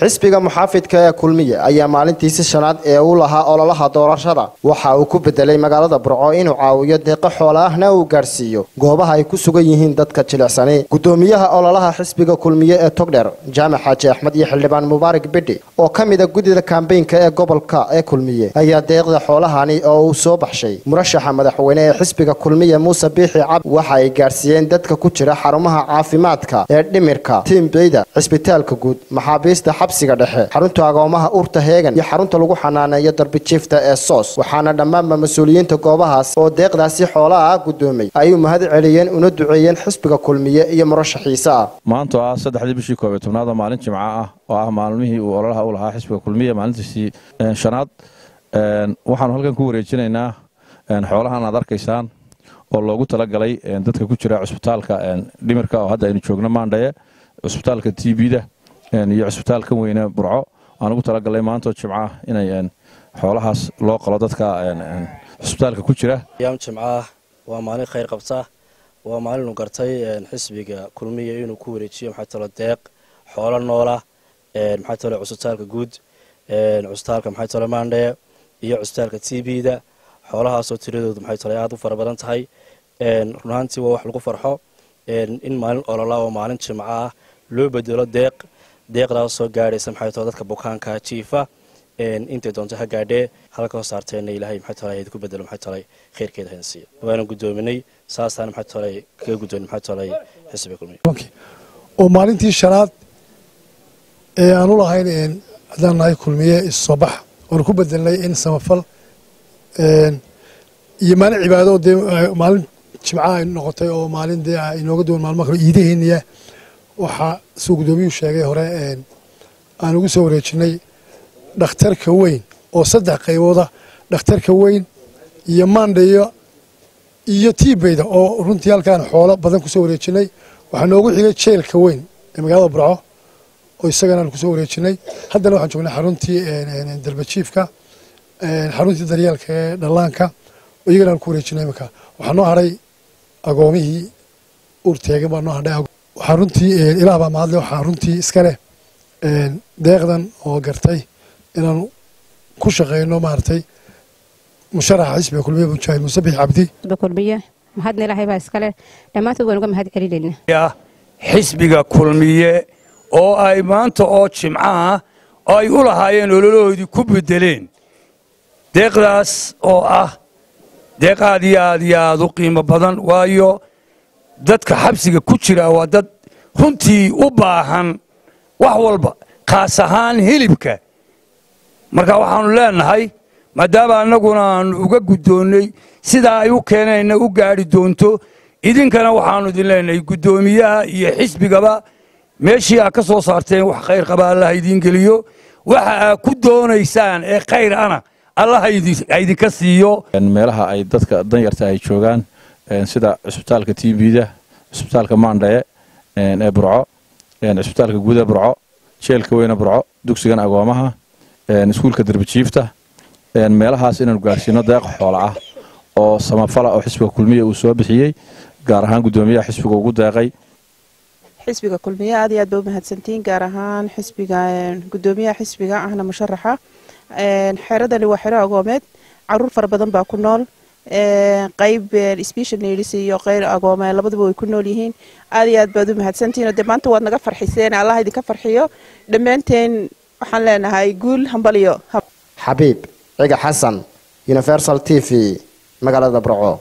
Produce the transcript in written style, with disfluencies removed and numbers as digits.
xisbiga muxaafidka ee kulmiye ayaa maalintiisa shanaad ee uu lahaa ololaha doorashada waxa uu ku bedelay magaalada Burco inuu caawiyo deeqa xoolaahna uu gaarsiiyo goobaha ay ku sugan yihiin dadka jilicsan. Gudoomiyaha ololaha xisbiga kulmiye ee Togdheer Jaamac Xaaji Axmed iyo xildhibaan Mubaarak Bidhi oo kamid ah gudida campaign-ka ee gobolka ee kulmiye ayaa deeqda xoolahani oo uu soo baxshay murashaxa madaxweyne ee xisbiga kulmiye Muuse Biixi Cabdi waxa ay gaarsiiyeen dadka ku jira xarumaha caafimaadka ee dhimirka tiimbeyda cisbitaalka guud maxaabiista xabsiga dhexe xarunta agoomaha urta heegan iyo xarunta lagu xanaaneeyo darbi jiifta ee soos waxaana dhammaan mas'uuliyiinta goobahaas oo deeqdaasi xoolaha gudoomay ay u mahad celiyeen una duceeyeen xisbiga kulmiye iyo murashaxiisa maanta 3 bishii 12 maalin jimca ah oo ah maalmihii uu ololaha u lahaa xisbiga kulmiye maalintiisii shanaad waxaan halkan ku wareejinaynaa xoolahan aad arkaysaan oo loogu talagalay dadka ku jira cisbitaalka dhimirka oo hadda aynu joogno Maandhaye cisbitaalka TBda iyo cisbitaalka weyne Burco aan ugu talagalay maanta jimca inay xoolahaas loo qalo dadka cisbitaalka ku jira yaam jimca waa maalin khayr qabta waa maalin uu gartay xisbiga kulmiye inuu ku wareejiyo maxay talo deeq xoolo noola maxay talo cisbitaalka guud cisbitaalka maxay talo Maandhaye iyo cisbitaalka TBda xoolahaas oo tiradoodu maxay talo aad u fara badan tahay runaantii waa wax lagu farxo in maalin ololaha oo maalin jimca loo bedelo deeqdaas soo gaaraysa maxay talo dadka bukaanka jiifa inta doonto ha gaadhe halka soo saarteena ilaahay maxay talo ay ku bedelo maxay talo khayrkeeda haysiyo waana gudoominay saasaan maxay talo ka gudoon maxay talo xisbiga kulmiye oo maalintii shanaad ee aanu lahayn hadaan nahay kulmiye soo bax oo ku bedelnay in samafal iyo maalin cibaado maalin jimca ay noqotay oo maalin inooga duwan maalmo kale iidaheeniya waxa soo gudoomiyuu sheegay hore aan ugu soo wareejinay dhakhtarka weyn oo 3 qaybooda dhakhtarka weyn iyo Maandhaye iyo TBda oo runtii halkaan xoolo badan ku soo wareejinay waxa noogu xigay jeelka weyn ee magaalada Burco oo isagana ku soo wareejinay haddana waxaan joognaa xaruntii darbi jiifka xaruntii daryeelka ee dhallaanka oo iyagana ku wareejinay marka waxa noo haray agoomihii urteega baa noo hadhay waxa runtii ilaah baa mahad leh waxa runtii iska leh deeqdan oo gartay inaan ku shaqeyno maartay musharaxa xisbiga kulmiye Mujaahid Muuse Biixi Cabdi kulmiye mahadna ilaahay baa iska leh dhamaantood waan uga mahad celinayna xisbiga kulmiye oo ay maanta oo jimca ay u lahaayeen ololahoodii ku bedeleen deeqdaas oo ah deeq aad iyo aad u qiimo badan waayo dadka xabsiga ku jira waa dad runtii u baahan wax walba qaas ahaan hilibka marka waxaanu leenahay maadaama annaguna aan uga gudoonay sida ay u keenayna u gaari doonto idinkana waxaanu idin leenahay gudoomiyaha iyo xisbigaba meeshii aad ka soo saarteen wax khayr qaba Allah idin geliyo waxa aad ku doonaysaan ee khayr ana Allah idinka siiyo meelaha ay dadka danyarta ay joogaan sida cisbitaalka TBda cisbitaalka Maandhaye ee Burco cisbitaalka guud ee Burco jeelka weyne Burco dugsigan agoomaha iskuulka darbi jiifta meelahaas inaan gaarsiino deeq xoolo ah oo samafala oo xisbiga kulmiye uu soo bixiyay gaar ahaan gudoomiyaha xisbiga ugu deeqay xisbiga kulmiye aad iyo aad baa u mahadsantiin gaar ahaan xisbiga gudoomiyaha xisbiga ahna musharaxa xeradani waa xero agoomeed caruur fara badan baa ku nool qayb special needs iyo qayb agoomeed labaduba way ku nool yihiin aad iyo aad baad u mahadsantiin oo maanta waad naga farxiseen Allah idinka farxiyo dhamaanteen waxaan leenahay guul hambaliyo Xabiib Ciga Xasan Universal TV magaalada Burco.